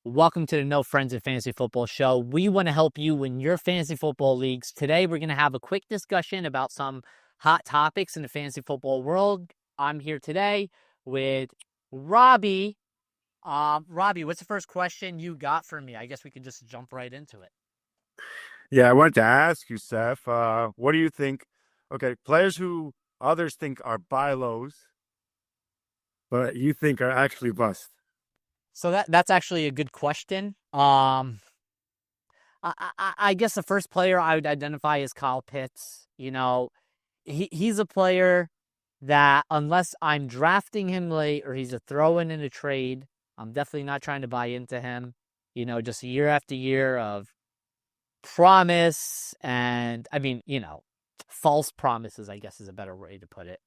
Welcome to the No Friends in Fantasy Football show. We want to help you win your fantasy football leagues. Today, we're going to have a quick discussion about some hot topics in the fantasy football world. I'm here today with Robbie. Robbie, what's the first question you got for me? I guess we could just jump right into it. Yeah, I wanted to ask you, Seth, what do you think? Okay, players who others think are buy lows, but you think are actually bust. So that's actually a good question. I guess the first player I would identify is Kyle Pitts. He's a player that unless I'm drafting him late or he's a throw-in a trade, I'm definitely not trying to buy into him. Just year after year of promise and false promises, I guess is a better way to put it.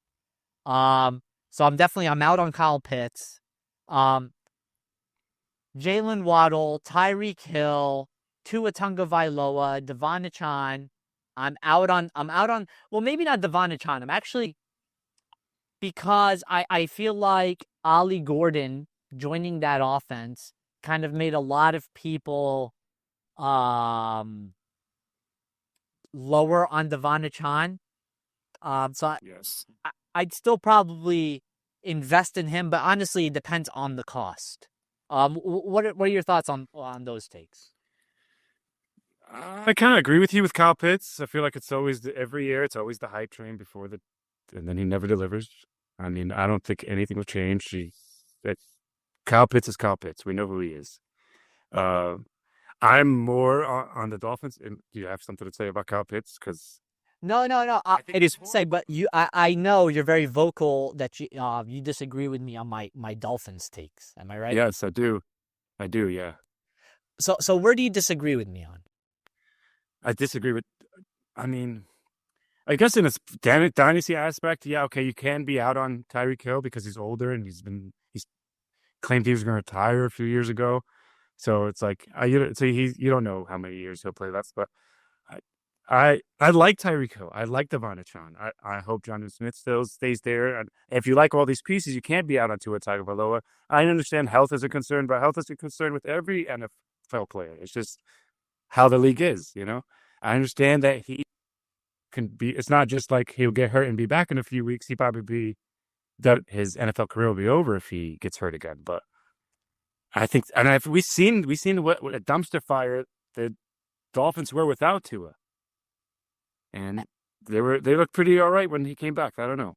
So I'm out on Kyle Pitts. Jalen Waddle, Tyreek Hill, Tua Tagovailoa, Devon Achane. Well, maybe not Devon Achane. I'm actually, because I feel like Ollie Gordon joining that offense kind of made a lot of people lower on Devon Achane. Yes. I'd still probably invest in him, but honestly, it depends on the cost. What are your thoughts on those takes? I kind of agree with you with Kyle Pitts. I feel like it's always every year, it's always the hype train and then he never delivers. I mean, I don't think anything will change. That Kyle Pitts is Kyle Pitts. We know who he is. I'm more on the Dolphins. And do you have something to say about Kyle Pitts? Because No. I think It is say, but I know you're very vocal that you disagree with me on my Dolphins takes. Am I right? yes, I do. I do. Yeah, So where do you disagree with me on? I disagree with. I mean, I guess in a dynasty aspect, yeah, okay, you can be out on Tyreek Hill because he's older and he's claimed he was going to retire a few years ago. So it's like you don't know how many years he'll play left, but I like Tyreek Hill. I like Devon Achane. I hope Jonathan Smith still stays there. And if you like all these pieces, you can't be out on Tua Tagovailoa. I understand health is a concern, but health is a concern with every NFL player. It's just how the league is, you know. I understand that he can be. It's not just like he'll get hurt and be back in a few weeks. He probably his NFL career will be over if he gets hurt again. But I think, and we've seen what a dumpster fire the Dolphins were without Tua, and they looked pretty all right when he came back. I don't know.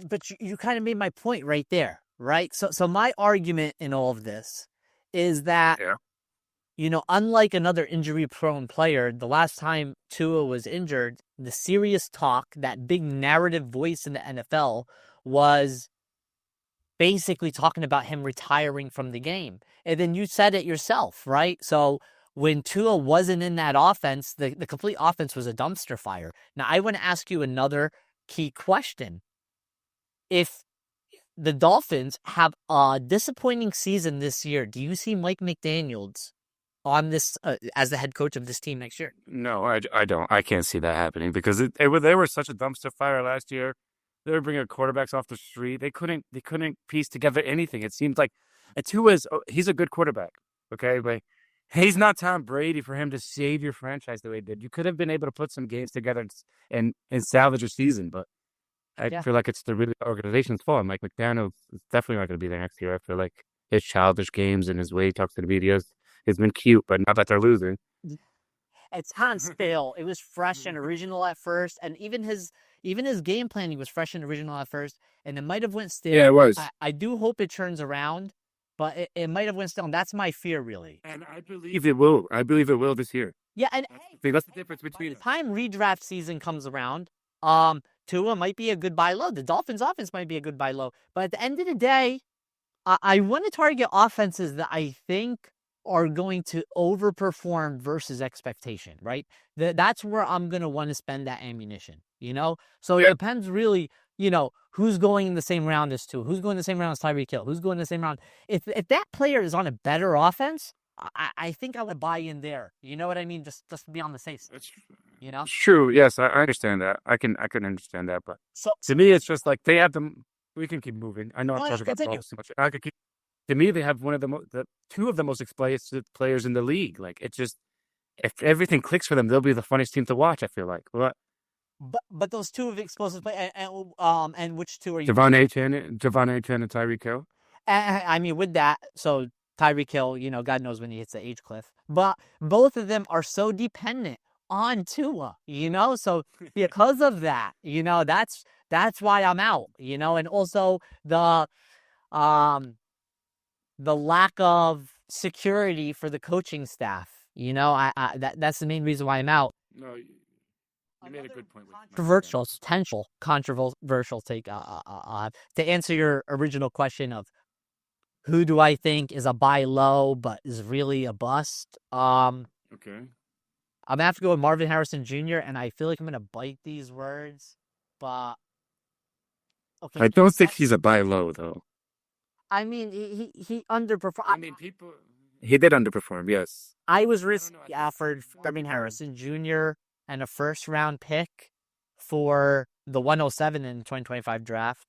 But you kind of made my point right there, right? So my argument in all of this is that Yeah. unlike another injury-prone player, the last time Tua was injured, the serious talk, that big narrative voice in the NFL, was basically talking about him retiring from the game. And then you said it yourself, right? So when Tua wasn't in that offense, the complete offense was a dumpster fire. Now, I want to ask you another key question. If the Dolphins have a disappointing season this year, do you see Mike McDaniels on this as the head coach of this team next year? No, I don't. I can't see that happening because they were such a dumpster fire last year. They were bringing quarterbacks off the street. They couldn't piece together anything. It seems like he's a good quarterback, okay, but he's not Tom Brady for him to save your franchise the way he did. You could have been able to put some games together and salvage a season, but I Yeah. feel like it's the organization's fault. Mike McDaniel is definitely not going to be there next year. I feel like his childish games and his way he talks to the media has been cute, but now that they're losing. It's on stale. It was fresh and original at first, and even his game planning was fresh and original at first, and it might have went Yeah, stale. it was. I do hope it turns around, but it might have went stale. And that's my fear, really. And I believe it will. I believe it will this year. Yeah, and See, that's the difference by between the time redraft season comes around, Tua might be a good buy low. The Dolphins' offense might be a good buy low, but at the end of the day, I want to target offenses that I think are going to overperform versus expectation, right? That's where I'm going to want to spend that ammunition, So it Yeah. depends really, who's going in the same round as Tua, who's going in the same round as Tyreek Hill, who's going in the same round. If that player is on a better offense, I think I would buy in there. You know what I mean? Just to be on the safe side, That's you know? true. Yes, I understand that. I can understand that, but So to me, it's just like they have them. We can keep moving. I know I'm no, talking about continue. Dolphins too much. I could keep. to me, they have one of two of the most explosive players in the league. Like, it's just, if everything clicks for them, they'll be the funniest team to watch, I feel like. What? But those two of explosive play and which two are you? Devon Achane and Tyreek Hill. I mean, with that, so Tyreek Hill, God knows when he hits the age cliff. But both of them are so dependent on Tua, So because of that, that's why I'm out, And also the lack of security for the coaching staff. That's the main reason why I'm out. No, you made a good point. Controversial take. To answer your original question of who do I think is a buy low but is really a bust? Okay. I'm gonna have to go with Marvin Harrison Jr. and I feel like I'm gonna bite these words, but okay. I don't think he's a buy low though. I mean, he underperformed. I mean, he did underperform, yes. I was risky offered Marvin Harrison Jr. and a first-round pick for the 107 in the 2025 draft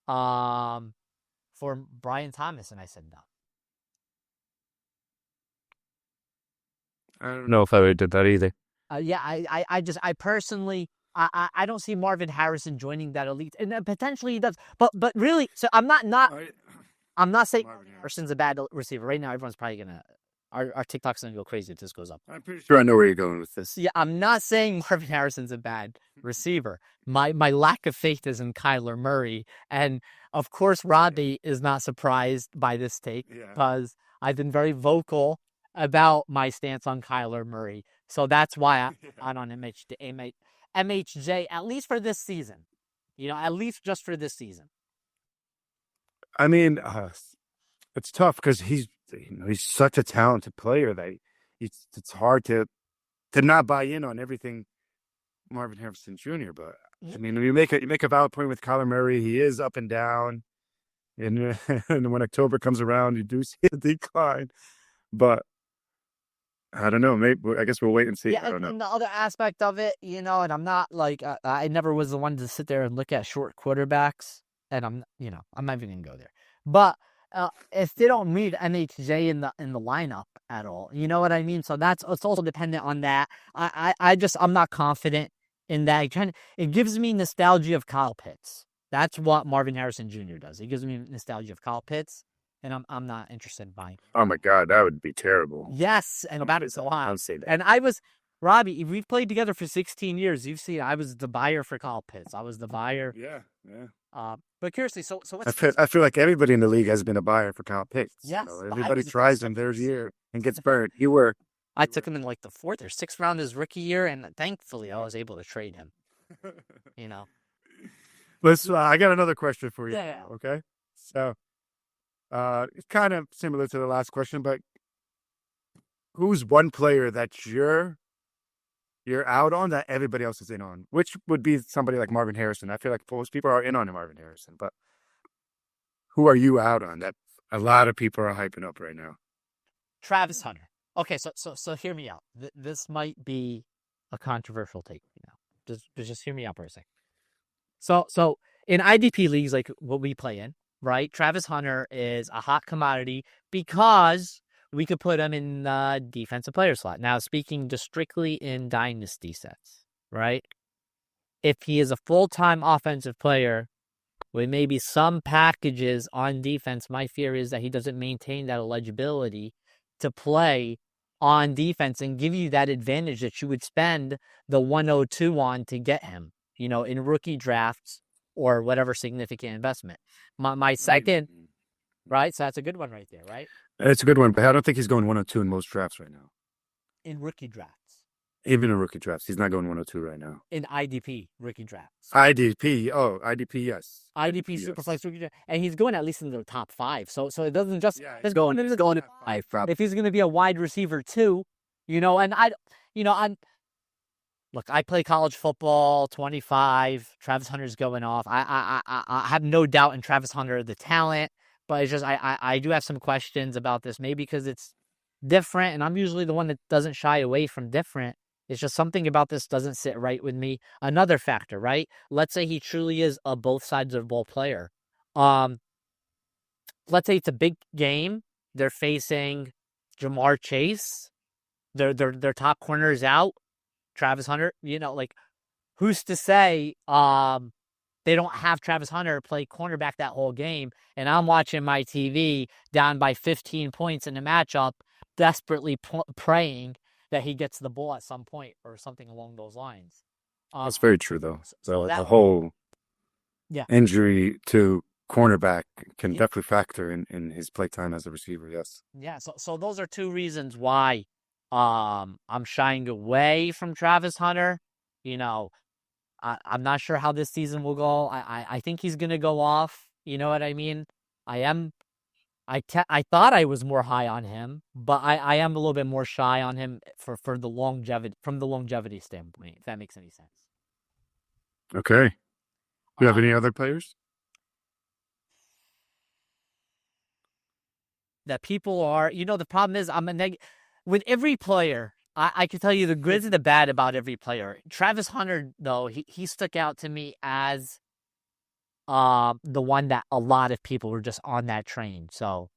for Brian Thomas, and I said no. I don't know if I would have did that either. I personally, I don't see Marvin Harrison joining that elite, and potentially he does. But really, so I'm not saying Marvin Harrison's a bad receiver. Right now, everyone's probably gonna our TikTok's gonna go crazy if this goes up. I'm pretty sure I know where you're going with this. Yeah, I'm not saying Marvin Harrison's a bad receiver. My lack of faith is in Kyler Murray, and of course, Robbie is not surprised by this take because I've been very vocal about my stance on Kyler Murray. So that's why I'm on MHJ, at least for this season. At least just for this season. I mean, it's tough because he's such a talented player that it's hard to not buy in on everything Marvin Harrison Jr. But I mean, you make a valid point with Kyler Murray. He is up and down, and when October comes around, you do see a decline. But I don't know. Maybe I guess we'll wait and see. Yeah, I don't know. And the other aspect of it, and I'm not like I never was the one to sit there and look at short quarterbacks, and I'm not even gonna go there. But if they don't need MHJ in the lineup at all, you know what I mean. So it's also dependent on that. I'm not confident in that. It gives me nostalgia of Kyle Pitts. That's what Marvin Harrison Jr. does. It gives me nostalgia of Kyle Pitts. And I'm not interested in buying. Oh my God, that would be terrible. Yes, and about it so high. I'll say that. And Robbie, we've played together for 16 years. You've seen I was the buyer for Kyle Pitts. I was the buyer. Yeah. But curiously, so what's I feel like everybody in the league has been a buyer for Kyle Pitts. Yes. Everybody tries him their year and gets burned. You were. I took him in like the 4th or 6th round his rookie year, and thankfully I was able to trade him. I got another question for you. Yeah. Okay. So. It's kind of similar to the last question, but who's one player that you're out on that everybody else is in on? Which would be somebody like Marvin Harrison. I feel like most people are in on Marvin Harrison, but who are you out on that a lot of people are hyping up right now? Travis Hunter. Okay, so hear me out. This might be a controversial take. Just hear me out for a second. So in IDP leagues like what we play in, right? Travis Hunter is a hot commodity because we could put him in the defensive player slot. Now, speaking just strictly in dynasty sets, right? If he is a full-time offensive player with maybe some packages on defense, my fear is that he doesn't maintain that eligibility to play on defense and give you that advantage that you would spend the 102 on to get him, in rookie drafts or whatever significant investment. My second, right? So that's a good one right there, right? It's a good one, but I don't think he's going 102 in most drafts right now. In rookie drafts. Even in rookie drafts, he's not going 102 right now. In IDP rookie drafts. IDP, yes. IDP superflex rookie draft, and he's going at least in the top 5. So it doesn't just he's going to 5. If he's going to be a wide receiver too, and Look, I play college football, 25. Travis Hunter's going off. I have no doubt in Travis Hunter, the talent, but it's just I do have some questions about this. Maybe because it's different, and I'm usually the one that doesn't shy away from different. It's just something about this doesn't sit right with me. Another factor, right? Let's say he truly is a both sides of the ball player. let's say it's a big game. They're facing Jamar Chase. Their top corner is out. Travis Hunter. Like, who's to say they don't have Travis Hunter play cornerback that whole game, and I'm watching my TV down by 15 points in the matchup, desperately praying that he gets the ball at some point or something along those lines. That's very true, though. So that- the whole Yeah. injury to cornerback can definitely factor in his play time as a receiver. Yes. Yeah. So those are two reasons why I'm shying away from Travis Hunter. I'm not sure how this season will go. I think he's gonna go off. You know what I mean? I thought I was more high on him, but I am a little bit more shy on him for the longevity, from the longevity standpoint, if that makes any sense. Okay. Do you have any other players? That people are, the problem is with every player. I can tell you the good and the bad about every player. Travis Hunter, though, he stuck out to me as the one that a lot of people were just on that train. So,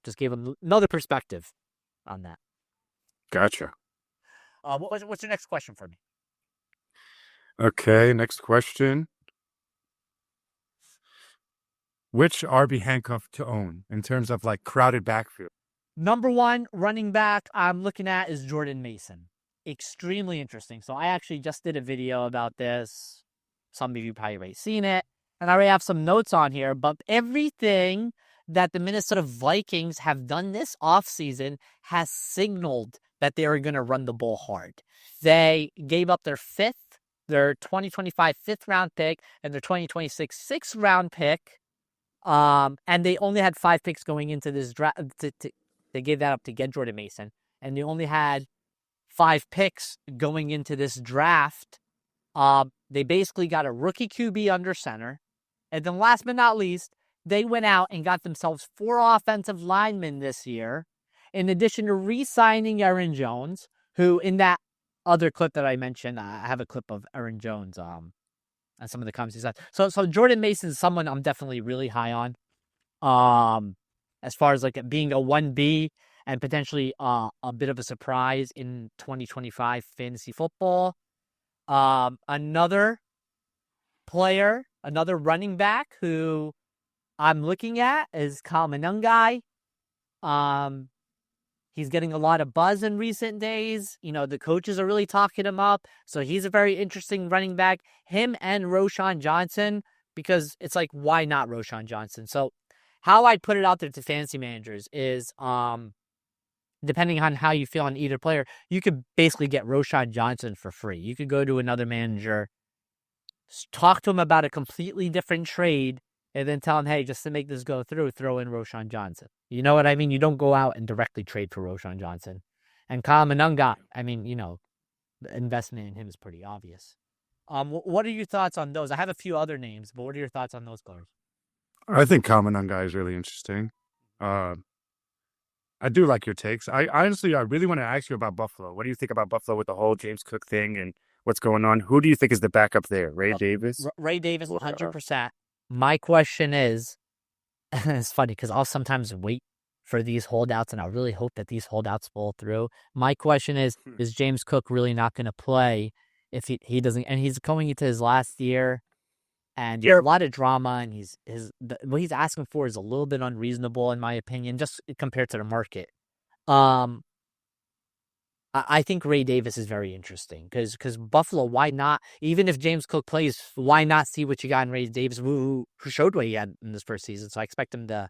just gave him another perspective on that. Gotcha. What's your next question for me? Okay, next question. Which RB handcuff to own in terms of like crowded backfield? Number one running back I'm looking at is Jordan Mason. Extremely interesting. So I actually just did a video about this. Some of you probably already seen it. And I already have some notes on here. But everything that the Minnesota Vikings have done this offseason has signaled that they are going to run the ball hard. They gave up their 2025 fifth round pick and their 2026 sixth round pick. And they only had 5 picks going into this draft. They gave that up to get Jordan Mason. And they only had 5 picks going into this draft. They basically got a rookie QB under center. And then last but not least, they went out and got themselves 4 offensive linemen this year, in addition to re-signing Aaron Jones, who in that other clip that I mentioned, I have a clip of Aaron Jones and some of the comments he's had. So Jordan Mason is someone I'm definitely really high on. As far as like being a 1B and potentially a bit of a surprise in 2025 fantasy football. Another player, another running back who I'm looking at is Kyle Monangai. He's getting a lot of buzz in recent days. The coaches are really talking him up. So he's a very interesting running back. Him and Roschon Johnson, because it's like, why not Roschon Johnson? So how I'd put it out there to fantasy managers is, depending on how you feel on either player, you could basically get Roschon Johnson for free. You could go to another manager, talk to him about a completely different trade, and then tell him, hey, just to make this go through, throw in Roschon Johnson. You know what I mean? You don't go out and directly trade for Roschon Johnson. And Kyle Monangai, the investment in him is pretty obvious. What are your thoughts on those? I have a few other names, but what are your thoughts on those players? I think Kyle Monangai is really interesting. I do like your takes. I really want to ask you about Buffalo. What do you think about Buffalo with the whole James Cook thing and what's going on? Who do you think is the backup there? Ray Davis? Ray Davis, 100%. My question is, it's funny because I'll sometimes wait for these holdouts and I really hope that these holdouts fall through. My question is James Cook really not going to play if he doesn't? And he's going into his last year. And there's a lot of drama, and what he's asking for is a little bit unreasonable, in my opinion, just compared to the market. I think Ray Davis is very interesting because Buffalo, why not? Even if James Cook plays, why not see what you got in Ray Davis, who showed what he had in this first season? So I expect him to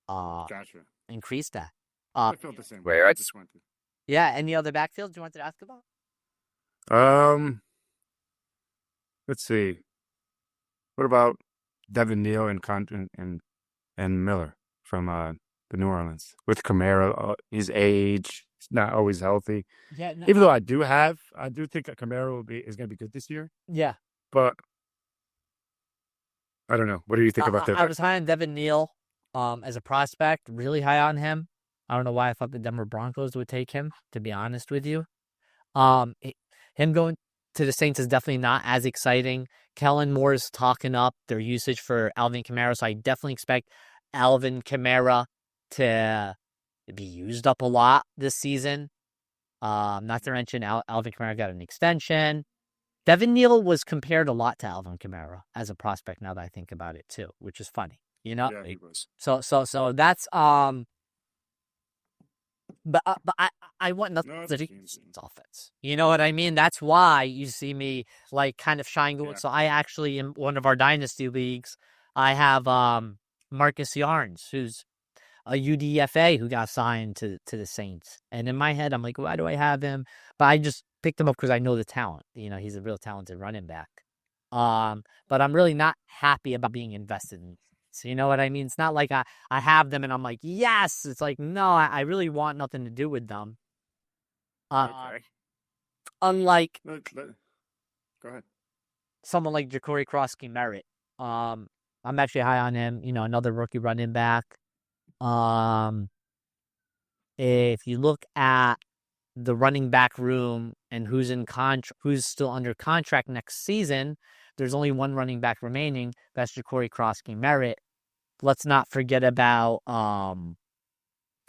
Gotcha. increase that. I felt the same way. I just wanted to. Yeah. Any other backfields you wanted to ask about? Let's see. What about Devon Neal and Miller from the New Orleans with Kamara? His age, he's not always healthy. Yeah. No, even though I do think that Kamara is going to be good this year. Yeah. But I don't know. What do you think about that? I was high on Devon Neal as a prospect, really high on him. I don't know why I thought the Denver Broncos would take him, to be honest with you. Him going to the Saints is definitely not as exciting. Kellen Moore's talking up their usage for Alvin Kamara, so I definitely expect Alvin Kamara to be used up a lot this season. Not to mention Alvin Kamara got an extension. Devon Neal was compared a lot to Alvin Kamara as a prospect. Now that I think about it too, which is funny, Yeah, he was. So that's But I want nothing to do with offense. You know what I mean? That's why you see me like kind of shying away. Yeah. So I actually, in one of our dynasty leagues, I have Marcus Yarns, who's a UDFA who got signed to the Saints. And in my head, I'm like, why do I have him? But I just picked him up because I know the talent. You know, he's a real talented running back. But I'm really not happy about being invested in. So you know what I mean? It's not like I have them and I'm like, yes. It's like, no, I really want nothing to do with them. Okay. Unlike Go ahead. someone like Ja'Cory Merritt. I'm actually high on him. You know, another rookie running back. If you look at the running back room and who's still under contract next season, there's only one running back remaining. That's Ja'Cory Merritt. Let's not forget about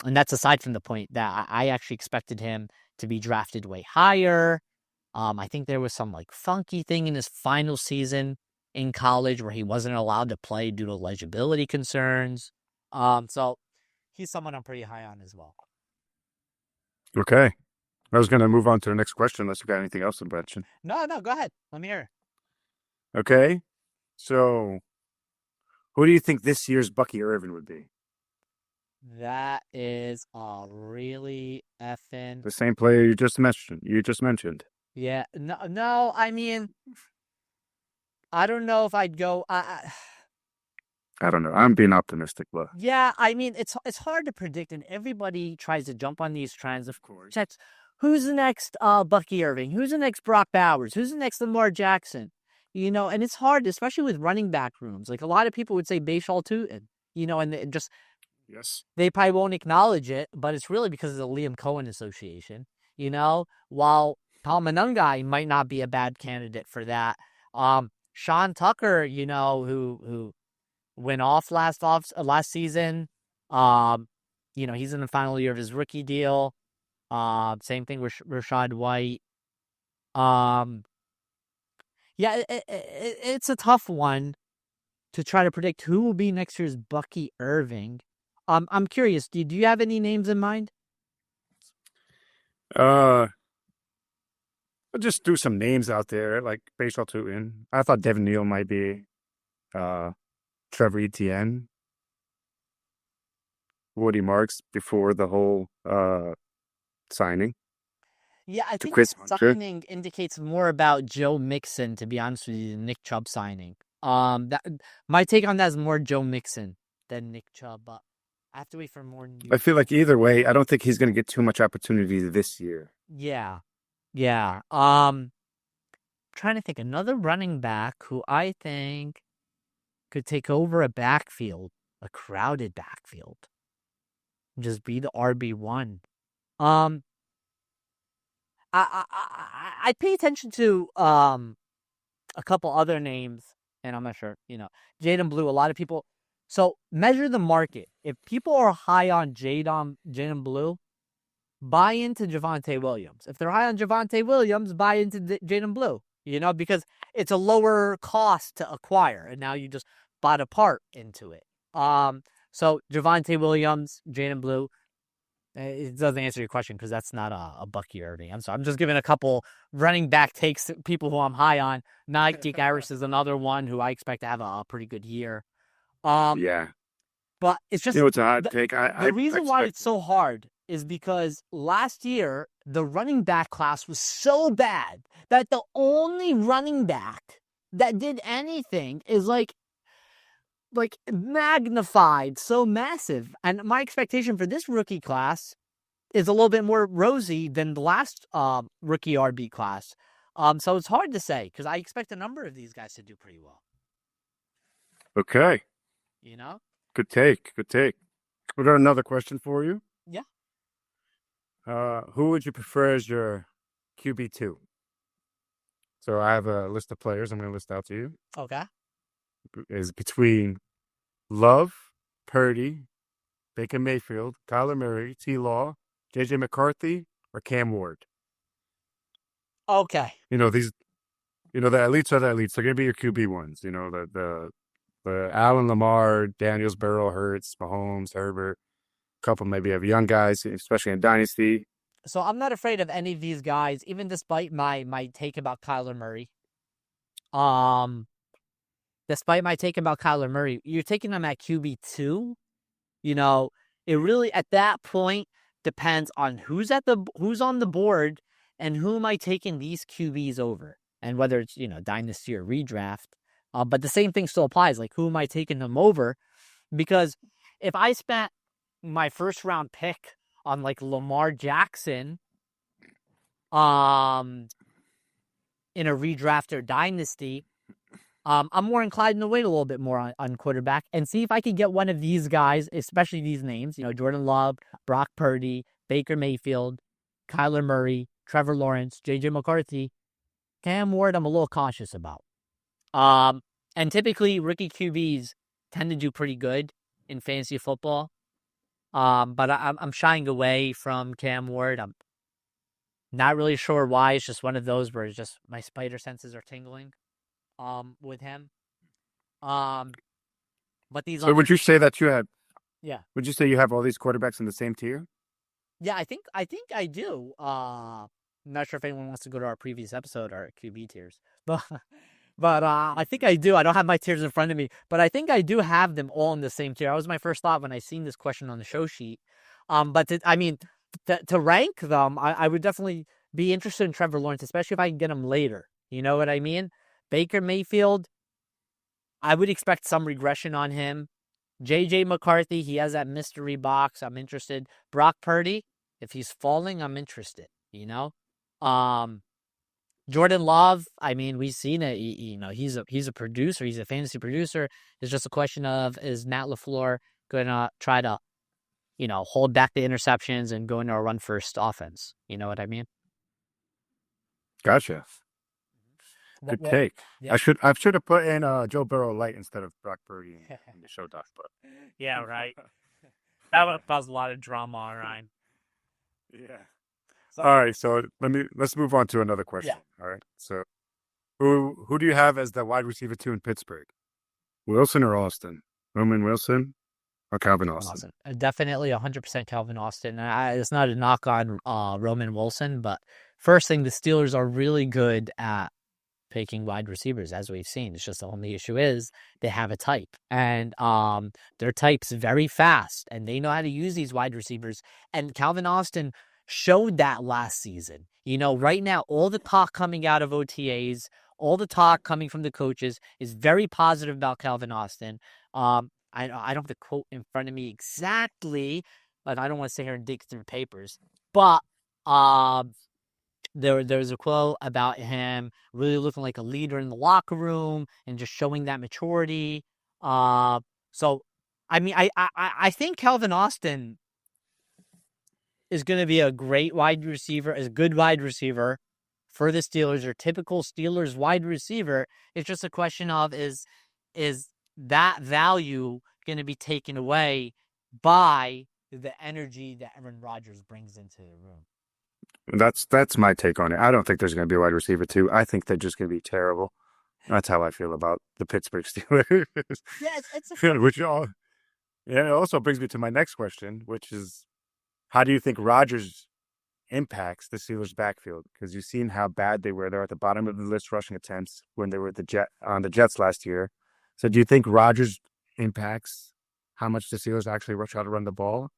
and that's aside from the point that I actually expected him to be drafted way higher. I think there was some like funky thing in his final season in college where he wasn't allowed to play due to eligibility concerns. So he's someone I'm pretty high on as well. Okay. I was going to move on to the next question unless you got anything else to mention. No, go ahead. Let me hear. Okay. So, who do you think this year's Bucky Irving would be? That is a really effing... The same player you just mentioned. Yeah. No, I mean, I don't know if I'd go... I don't know. I'm being optimistic, but... Yeah, I mean, it's hard to predict, and everybody tries to jump on these trends. Of course. Who's the next Bucky Irving? Who's the next Brock Bowers? Who's the next Lamar Jackson? You know, and it's hard, especially with running back rooms. Like, a lot of people would say Bashal Tootin, you know, and just... Yes. They probably won't acknowledge it, but it's really because of the Liam Cohen Association, you know? While Monangai might not be a bad candidate for that. Sean Tucker, you know, who went off last season. You know, he's in the final year of his rookie deal. Same thing with Rachaad White. Yeah, it's a tough one to try to predict who will be next year's Bucky Irving. I'm curious. Do you have any names in mind? I'll just do some names out there, like Bashal Tootin. I thought Devon Neal might be. Trevor Etienne. Woody Marks before the whole signing. Yeah, I think Chris signing indicates more about Joe Mixon, to be honest with you, than Nick Chubb signing. That my take on that is more Joe Mixon than Nick Chubb, but I have to wait for more news. I feel like either way, I don't think he's going to get too much opportunity this year. Yeah. Trying to think another running back who I think could take over a crowded backfield, just be the RB1. I pay attention to a couple other names, and I'm not sure, you know, Jaden Blue. A lot of people. So measure the market. If people are high on Jaden Blue, buy into Javonte Williams. If they're high on Javonte Williams, buy into Jaden Blue. You know, because it's a lower cost to acquire, and now you just bought a part into it. So Javonte Williams, Jaden Blue. It doesn't answer your question because that's not a Bucky Irving. I'm just giving a couple running back takes, people who I'm high on. Najee Harris is another one who I expect to have a pretty good year. Yeah. But it's just... You know, it's a hot take. The reason why it's so hard is because last year, the running back class was so bad that the only running back that did anything is like magnified, so massive. And my expectation for this rookie class is a little bit more rosy than the last rookie RB class. So it's hard to say because I expect a number of these guys to do pretty well. Okay. You know? Good take. We got another question for you. Yeah. Who would you prefer as your QB2? So I have a list of players I'm going to list out to you. Okay. Is between Love, Purdy, Baker Mayfield, Kyler Murray, T. Law, J.J. McCarthy, or Cam Ward. Okay. These. The elites are the elites. They're going to be your QB ones. The Allen, Lamar, Daniels, Burrow, Hurts, Mahomes, Herbert. A couple maybe have young guys, especially in Dynasty. So I'm not afraid of any of these guys, even despite my take about Kyler Murray. Despite my take about Kyler Murray, you're taking him at QB2. It really at that point depends on who's on the board and who am I taking these QBs over, and whether it's dynasty or redraft. But the same thing still applies. Like, who am I taking them over? Because if I spent my first round pick on like Lamar Jackson, in a redraft or dynasty, I'm more inclined to wait a little bit more on quarterback and see if I can get one of these guys, especially these names, Jordan Love, Brock Purdy, Baker Mayfield, Kyler Murray, Trevor Lawrence, J.J. McCarthy. Cam Ward, I'm a little cautious about. And typically rookie QBs tend to do pretty good in fantasy football. But I'm shying away from Cam Ward. I'm not really sure why. It's just one of those where it's just my spider senses are tingling. With him. But these. So would you say that you had? Yeah. Would you say you have all these quarterbacks in the same tier? Yeah, I think I do. I'm not sure if anyone wants to go to our previous episode, our QB tiers, but I think I do. I don't have my tiers in front of me, but I think I do have them all in the same tier. That was my first thought when I seen this question on the show sheet. But to rank them, I would definitely be interested in Trevor Lawrence, especially if I can get him later. You know what I mean? Baker Mayfield, I would expect some regression on him. J.J. McCarthy, he has that mystery box. I'm interested. Brock Purdy, if he's falling, I'm interested. Jordan Love, we've seen it. He's a producer. He's a fantasy producer. It's just a question of, is Matt LaFleur going to try to, hold back the interceptions and go into a run-first offense? You know what I mean? Gotcha. Good take. Yeah. I should have put in Joe Burrow light instead of Brock Purdy in the show doc, but yeah, right. That would cause a lot of drama, Ryan. Yeah. So, all right, so let's move on to another question. Yeah. All right. So who do you have as the wide receiver 2 in Pittsburgh? Wilson or Austin? Roman Wilson or Calvin Austin? Definitely 100% Calvin Austin. It's not a knock on Roman Wilson, but first thing, the Steelers are really good at picking wide receivers, as we've seen. It's just the only issue is they have a type, and their type's very fast, and they know how to use these wide receivers. And Calvin Austin showed that last season. Right now, all the talk coming out of OTAs, all the talk coming from the coaches is very positive about Calvin Austin. I don't have the quote in front of me exactly, but I don't want to sit here and dig through papers. But there's a quote about him really looking like a leader in the locker room and just showing that maturity. So I think Calvin Austin is going to be a great wide receiver, is a good wide receiver for the Steelers, or typical Steelers wide receiver. It's just a question of, is that value going to be taken away by the energy that Aaron Rodgers brings into the room? That's my take on it. I don't think there's going to be a wide receiver 2. I think they're just going to be terrible. That's how I feel about the Pittsburgh Steelers. Yeah, it also brings me to my next question, which is, how do you think Rodgers impacts the Steelers' backfield? Because you've seen how bad they were. They're at the bottom of the list rushing attempts when they were on the Jets last year. So do you think Rodgers impacts how much the Steelers actually try to run the ball?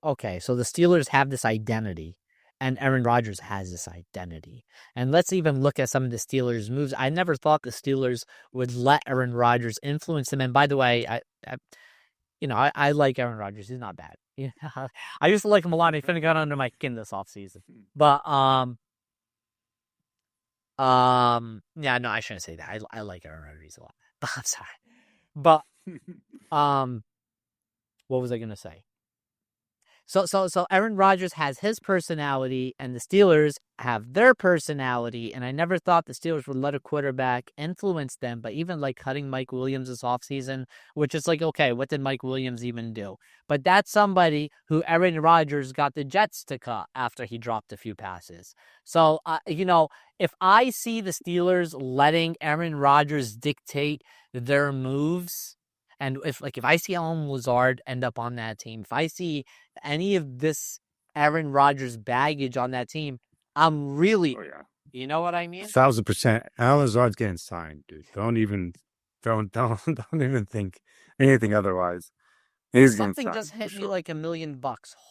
Okay, so the Steelers have this identity, and Aaron Rodgers has this identity. And let's even look at some of the Steelers' moves. I never thought the Steelers would let Aaron Rodgers influence them. And by the way, I like Aaron Rodgers. He's not bad. I used to like him a lot. He finally got under my skin this offseason. But yeah, no, I shouldn't say that. I like Aaron Rodgers a lot. But I'm sorry. But what was I gonna say? So Aaron Rodgers has his personality, and the Steelers have their personality. And I never thought the Steelers would let a quarterback influence them. But even like cutting Mike Williams this offseason, which is like, okay, what did Mike Williams even do? But that's somebody who Aaron Rodgers got the Jets to cut after he dropped a few passes. So, if I see the Steelers letting Aaron Rodgers dictate their moves, and if I see Allen Lazard end up on that team, if I see any of this Aaron Rodgers baggage on that team, I'm really, you know what I mean? 1,000%. Alan Lazard's getting signed, dude. Don't even think anything otherwise. He's Something just hit me like $1 million.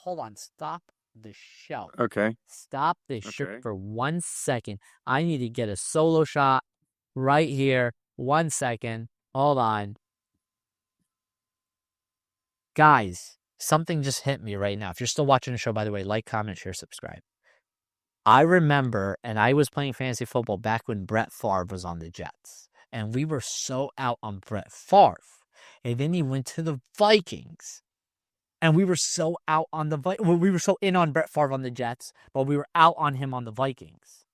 Hold on, stop the show. Okay. Stop this shit for 1 second. I need to get a solo shot right here. 1 second. Hold on. Guys, something just hit me right now. If you're still watching the show, by the way, like, comment, share, subscribe. I remember, and I was playing fantasy football back when Brett Favre was on the Jets. And we were so out on Brett Favre. And then he went to the Vikings. And we were so out on the Vikings. Well, we were so in on Brett Favre on the Jets, but we were out on him on the Vikings.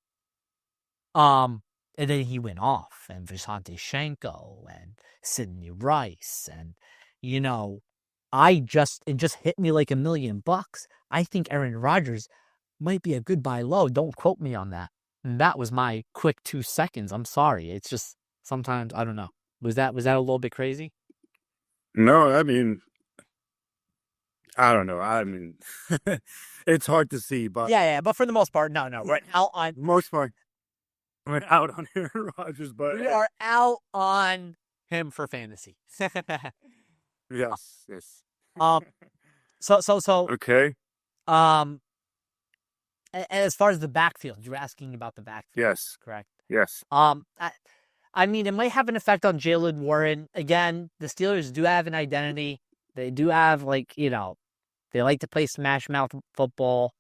And then he went off. And Visanthe Shenko and Sidney Rice. And, it just hit me like $1 million. I think Aaron Rodgers might be a good buy low. Don't quote me on that. And that was my quick 2 seconds. I'm sorry. It's just sometimes, I don't know. Was that a little bit crazy? No, I mean, I don't know. I mean, it's hard to see, but yeah. But for the most part, no. We're out on most part. We're out on Aaron Rodgers, but we are out on him for fantasy. Yes. So. Okay. As far as the backfield, you were asking about the backfield. Yes. Correct. Yes. I mean, it might have an effect on Jalen Warren. Again, the Steelers do have an identity. They do have, they like to play smash mouth football.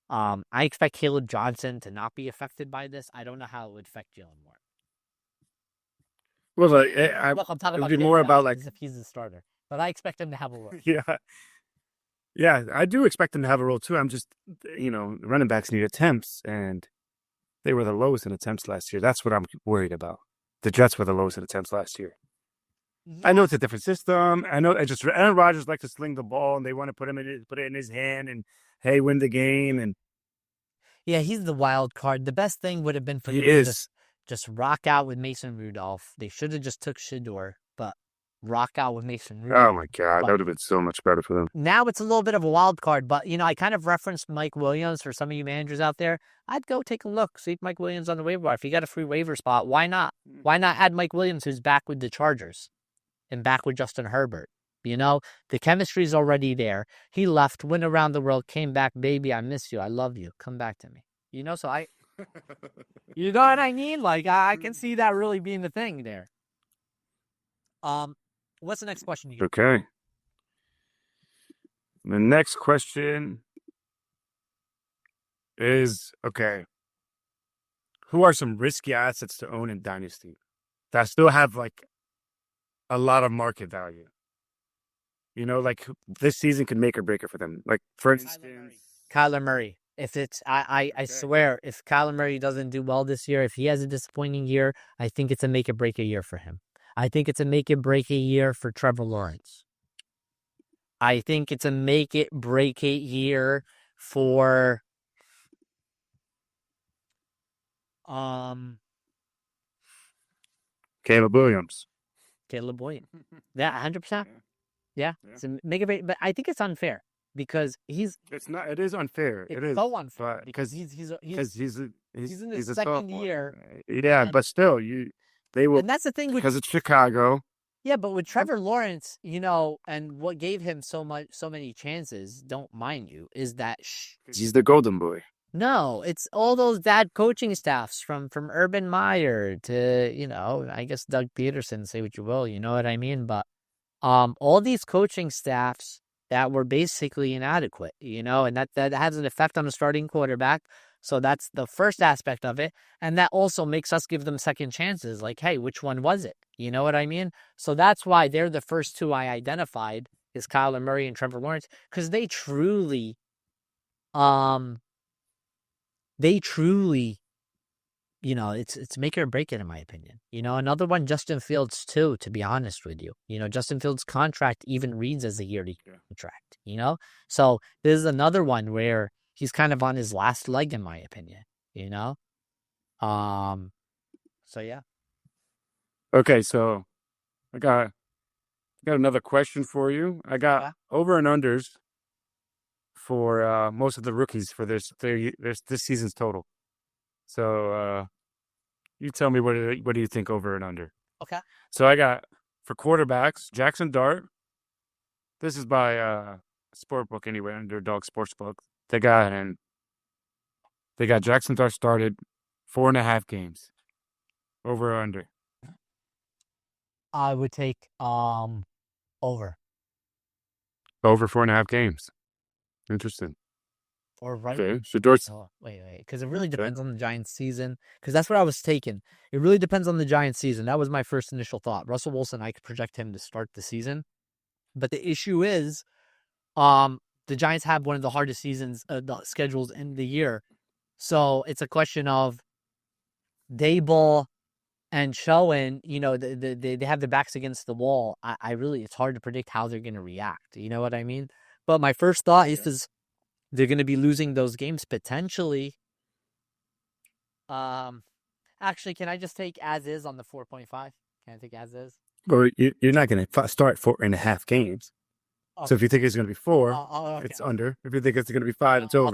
I expect Caleb Johnson to not be affected by this. I don't know how it would affect Jalen Warren. Well, I'm talking about more about as if he's the starter, but I expect him to have a role. Yeah, I do expect him to have a role too. I'm just, running backs need attempts, and they were the lowest in attempts last year. That's what I'm worried about. The Jets were the lowest in attempts last year. Yeah. I know it's a different system. I know Aaron Rodgers likes to sling the ball, and they want to put it in his hand, and hey, win the game. And yeah, he's the wild card. The best thing would have been for him to just rock out with Mason Rudolph. They should have just took Shedeur, but rock out with Mason Rudolph. Oh my God, that would have been so much better for them. Now it's a little bit of a wild card, but I kind of referenced Mike Williams for some of you managers out there. I'd go take a look, see if Mike Williams on the waiver bar. If you got a free waiver spot, why not? Why not add Mike Williams, who's back with the Chargers and back with Justin Herbert? The chemistry's already there. He left, went around the world, came back, baby. I miss you. I love you. Come back to me. So you know what I mean? I can see that really being the thing there. What's the next question you get? Okay. The next question is, who are some risky assets to own in Dynasty that still have a lot of market value? This season could make or break it for them. For instance, Kyler Murray. If it's, I swear, if Kyler Murray doesn't do well this year, if he has a disappointing year, I think it's a make or break a year for him. I think it's a make it break a year for Trevor Lawrence. I think it's a make it break it year for Caleb Williams. Yeah, 100%. Yeah. It's a make it break, but I think it's unfair because It's not. It is unfair. It is so unfair because he's in his second year. Yeah, but still, they will. And that's the thing because it's Chicago. Yeah, but with Trevor Lawrence, and what gave him so many chances, don't mind you, is that he's the golden boy. No, it's all those bad coaching staffs from Urban Meyer to, I guess Doug Peterson, say what you will, you know what I mean? But all these coaching staffs that were basically inadequate, and that has an effect on the starting quarterback. So that's the first aspect of it. And that also makes us give them second chances. Hey, which one was it? You know what I mean? So that's why they're the first two I identified is Kyler Murray and Trevor Lawrence, because they truly, it's make it or break it, in my opinion. Another one, Justin Fields, too, to be honest with you. Justin Fields' contract even reads as a yearly contract, So this is another one where he's kind of on his last leg, in my opinion, So, yeah. Okay, so I got another question for you. I got over and unders for most of the rookies for this season's total. So you tell me what do you think over and under? Okay. So I got for quarterbacks Jackson Dart. This is by Sportbook anyway, Underdog Sportsbook. They got Jackson Dart started 4.5 games. Over or under? I would take over. Over 4.5 games. Interesting. Or right. Okay. Shador's. Oh, wait. Because it really depends on the Giants' season. Because that's what I was taking. It really depends on the Giants' season. That was my first initial thought. Russell Wilson, I could project him to start the season. But the issue is, the Giants have one of the hardest schedules in the year. So it's a question of Daboll and Schoen, they have their backs against the wall. It's hard to predict how they're going to react. You know what I mean? But my first thought is they're going to be losing those games potentially. Actually, can I just take as is on the 4.5? Can I take as is? Well, you're not going to start 4.5 games. Okay. So if you think it's going to be 4, okay, it's under. If you think it's going to be 5, it's over.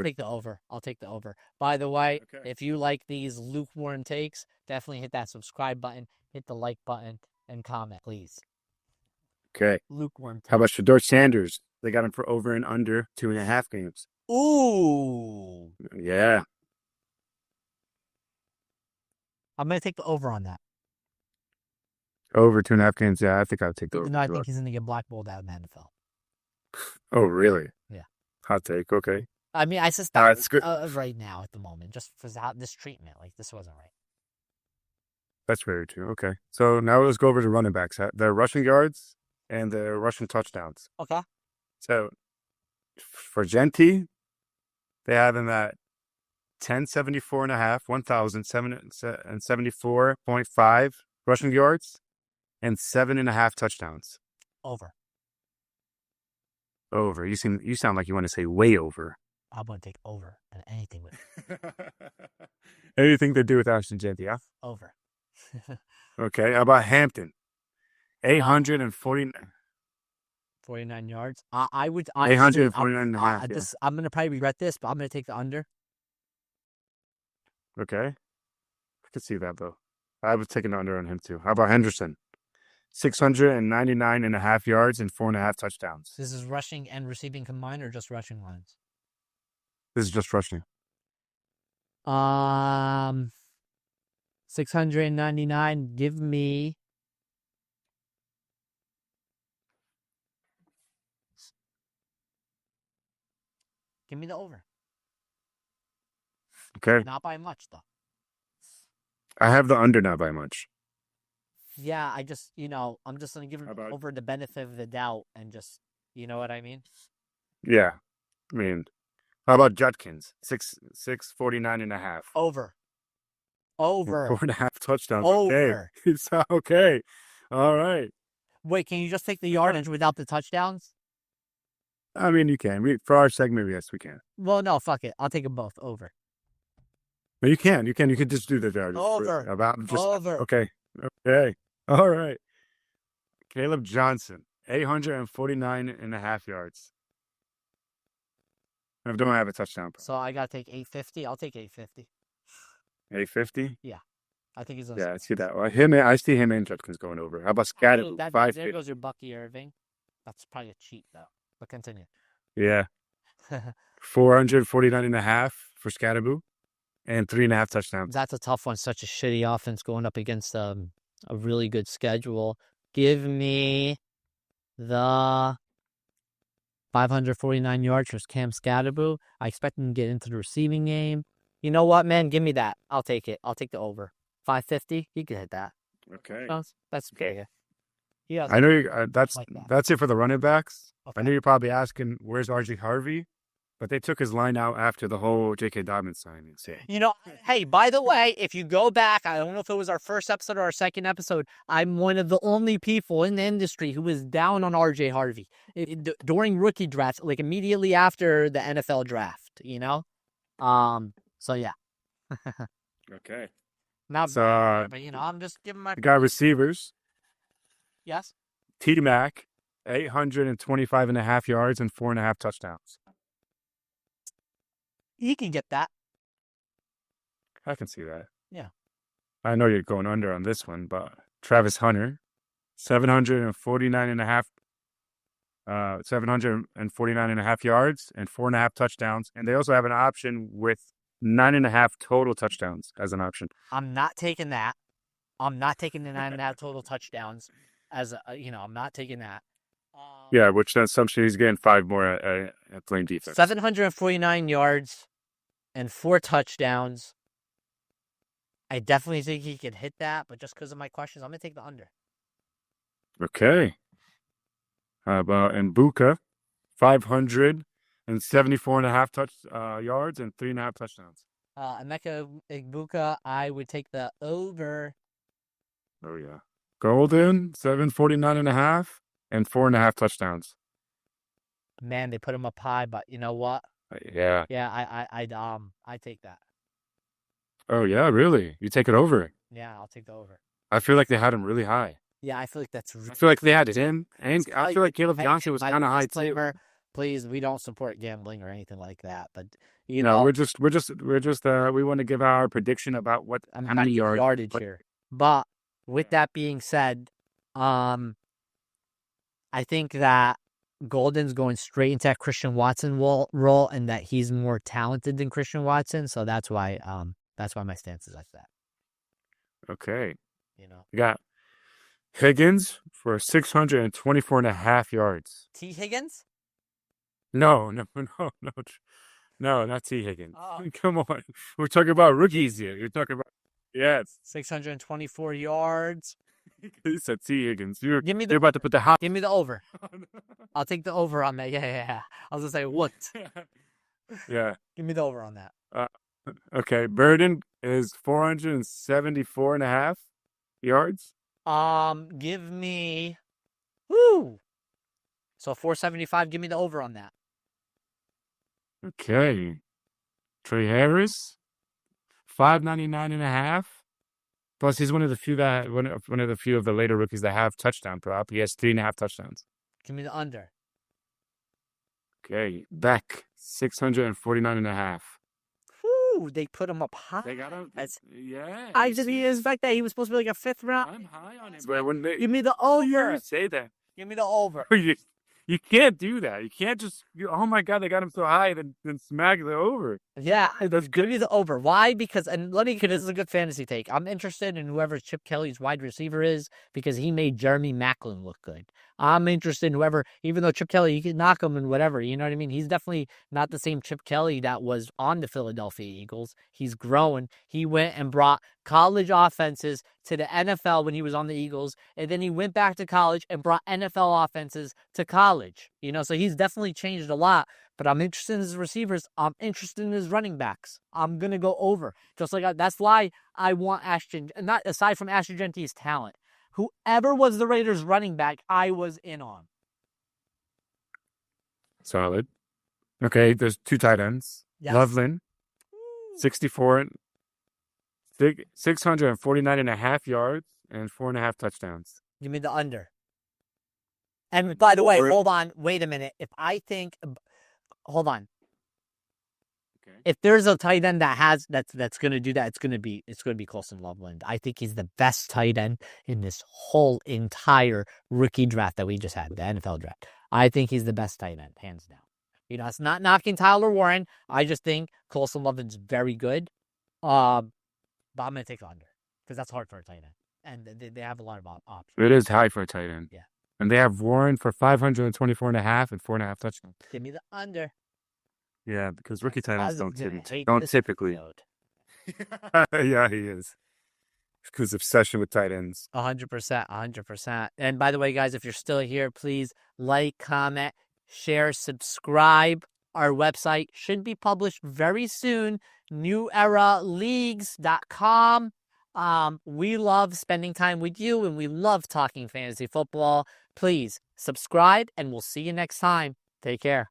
I'll take the over. By the way, if you like these lukewarm takes, definitely hit that subscribe button, hit the like button, and comment, please. Okay. Lukewarm takes. How about Shador Sanders? They got him for over and under 2.5 games. Ooh. Yeah. I'm going to take the over on that. Over 2.5 games? Yeah, I think I'll take the over. No, I think he's going to get blackballed out of the NFL. Oh, really? Yeah. Hot take. Okay. I mean, I suspect that's good. Right now at the moment, just for this treatment, this wasn't right. That's very true. Okay. So now let's go over to running backs. The rushing yards and the rushing touchdowns. Okay. So for Genti, they have him at 1,074.5, 1,074.5 rushing yards and 7.5 touchdowns. Over. Over. You sound like you want to say way over. I'm going to take over and anything with anything to do with Ashton Genti, yeah? Over. Okay. How about Hampton? 849. 49 yards. I would. 849.5. I'm going to probably regret this, but I'm going to take the under. Okay. I could see that, though. I was taking the under on him, too. How about Henderson? 699.5 yards and 4.5 touchdowns. This is rushing and receiving combined or just rushing lines? This is just rushing. 699. Give me. Give me the over. Okay. Not by much, though. I have the under not by much. Yeah, I'm just going to give him over the benefit of the doubt and just, you know what I mean? Yeah. I mean, how about Judkins? 649.5. Over. 4.5 touchdowns. Over. Okay. Okay. All right. Wait, can you just take the yardage without the touchdowns? I mean, you can. For our segment, yes, we can. Well, no, fuck it. I'll take them both. Over. No, you can. You can just do the yardage. Over. Over. Okay. Okay. All right. Caleb Johnson, 849.5 yards. I don't have a touchdown. So I got to take 850. I'll take 850. 850? Yeah. I think he's on. Yeah, I see that. Well, I see him and Judkins going over. How about Scatterboo? 550. There goes your Bucky Irving. That's probably a cheat, though. But continue. Yeah. 449.5 for Scatterboo. And 3.5 touchdowns. That's a tough one. Such a shitty offense going up against a really good schedule. Give me the 549 yards for Cam Scatterboo. I expect him to get into the receiving game. You know what, man? Give me that. I'll take it. I'll take the over. 550. You can hit that. Okay. That's okay. He has I know you, like that. that's it for the running backs. I Okay. know you're probably asking, where's RJ Harvey? But they took his line out after the whole J.K. Dobbins signing. So. Hey, by the way, if you go back, I don't know if it was our first episode or our second episode, I'm one of the only people in the industry who was down on RJ Harvey during rookie drafts, like immediately after the NFL draft, So yeah. Okay. Now, So, but I'm just giving my we got receivers. yes. T Mac, 825.5 yards and 4.5 touchdowns. He can get that. I can see that. Yeah. I know you're going under on this one, but Travis Hunter, 749.5 yards and 4.5 touchdowns. And they also have an option with 9.5 total touchdowns as an option. I'm not taking that. I'm not taking the 9.5 total touchdowns I'm not taking that. Yeah, which assumption he's getting 5 more at playing defense. 749 yards and 4 touchdowns. I definitely think he could hit that, but just because of my questions, I'm going to take the under. Okay. How about Mbuka, 574.5 yards and 3.5 touchdowns. Emeka Egbuka, I would take the over. Oh, yeah. Golden, 749.5 and 4.5 touchdowns. Man, they put him up high, but you know what? Yeah. Yeah, I take that. Oh, yeah, really? You take it over? Yeah, I'll take the over. I feel like they had him really high. Yeah, I feel like that's. I feel like they had him, and I feel like Caleb Johnson was kind of high too. Please, we don't support gambling or anything like that, but we want to give our prediction about how many yardage here. But with that being said, I think that Golden's going straight into that Christian Watson role, and that he's more talented than Christian Watson, so that's why my stance is like that. Okay. We got Higgins for 624.5 yards. T. Higgins? No, not T. Higgins. Oh. Come on. We're talking about rookies here. You're talking about, yes. 624 yards. He said T. Higgins. You're about to put the hot. Give me the over. I'll take the over on that. Yeah. I was going to say, what? Yeah. Give me the over on that. Okay. Burden is 474.5 yards. Give me, woo. So 475. Give me the over on that. Okay. Trey Harris, 599.5. Plus, he's one of the few of the later rookies that have touchdown prop. He has 3.5 touchdowns. Give me the under. Okay. Beck, 649.5. They put him up high. They got him. Yeah. I just expect that he was supposed to be like a 5th round. I'm high on him. But give me the over. Say that. Give me the over. You can't do that. You can't just. Oh my God, they got him so high, then smack the over. Yeah, that's give me the over. Why? Because this is a good fantasy take. I'm interested in whoever Chip Kelly's wide receiver is because he made Jeremy Maclin look good. I'm interested in whoever, even though Chip Kelly, you can knock him and whatever, you know what I mean? He's definitely not the same Chip Kelly that was on the Philadelphia Eagles. He's growing. He went and brought college offenses to the NFL when he was on the Eagles, and then he went back to college and brought NFL offenses to college. So he's definitely changed a lot. But I'm interested in his receivers. I'm interested in his running backs. I'm gonna go over. Just like that's why I want Ashton. Not aside from Ashton Genty's talent, whoever was the Raiders' running back, I was in on. Solid. Okay, there's 2 tight ends. Yes. Loveland, 649.5 yards and 4.5 touchdowns. Give me the under. And by the way, hold on. Wait a minute. Hold on. Okay. If there's a tight end that's going to do that, it's going to be Colson Loveland. I think he's the best tight end in this whole entire rookie draft that we just had, the NFL draft. I think he's the best tight end, hands down. It's not knocking Tyler Warren. I just think Colson Loveland's very good. But I'm going to take the under because that's hard for a tight end. And they have a lot of options. It is high for a tight end. Yeah. And they have Warren for 524.5 and 4.5 touchdowns. Give me the under. Yeah, because rookie tight ends don't typically. Yeah, he is. his obsession with tight ends. 100%, 100%. And by the way, guys, if you're still here, please like, comment, share, subscribe. Our website should be published very soon, neweraleagues.com. We love spending time with you, and we love talking fantasy football. Please subscribe, and we'll see you next time. Take care.